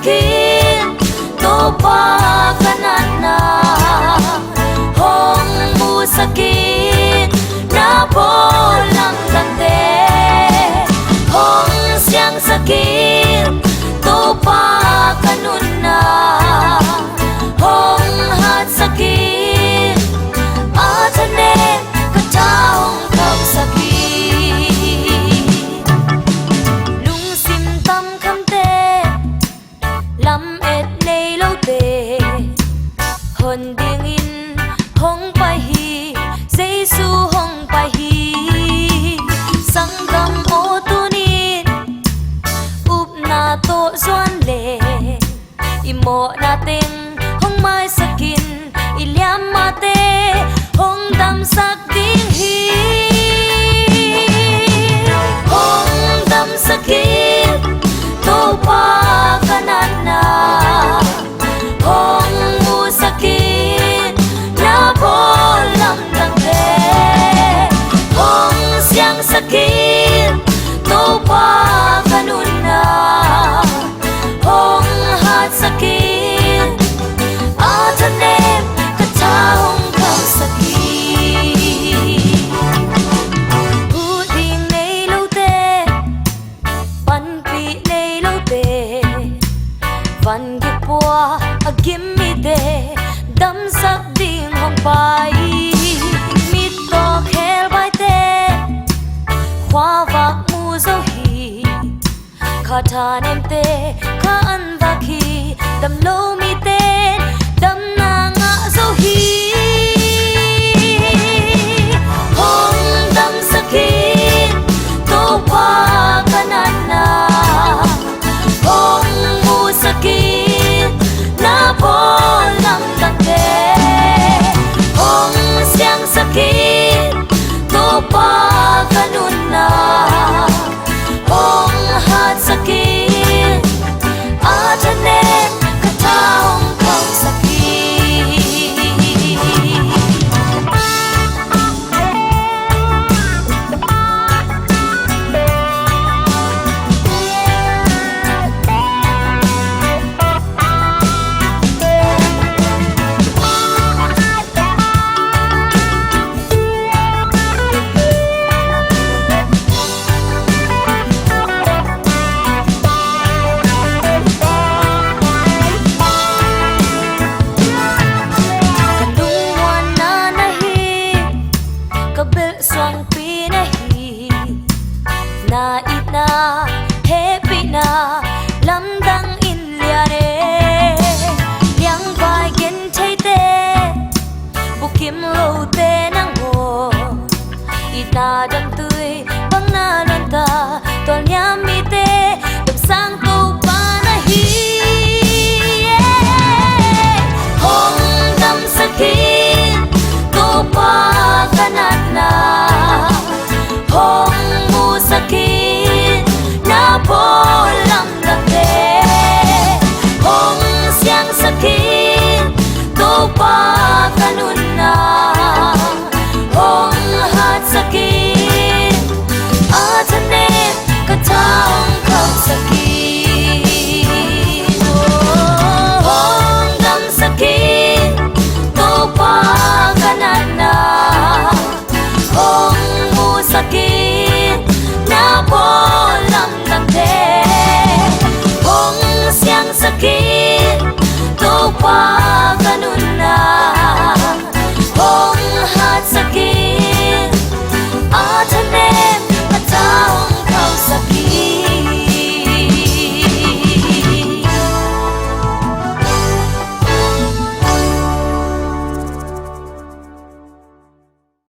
sakit topa kanana hong mu sakit na bolang dante hong siyang sakit topa kanuna hong hat sakit atane kataong kau sakit lung sim tam kham te lam et nei lo te hon ding in hong pai hi Giêsu hong pai hi sang gam o tunin up na to zuan le imo na ting hong mai sakin iliam mate hong dam sak ding hi hong dam sakit to pa kanana hong mu sakit na bolam dangte hong siyang sakit to pa kanuna hong hat sakit atanem kataong kau sakit uding nei lo te pan pi nei lo te van gi pua agim mi te dam sak ding hong pai mit to khel bai te khwa vak mu zo hi kha tha nem te kha an vak hi dam lo mi te dam na nga zo hi hong dam sakit to pa kanana hong mu sakit na bolam dangte hong siyang sakit to pa kanuna hong hat sakit atanem kataong kau sakit Kabil swang pinahi na ina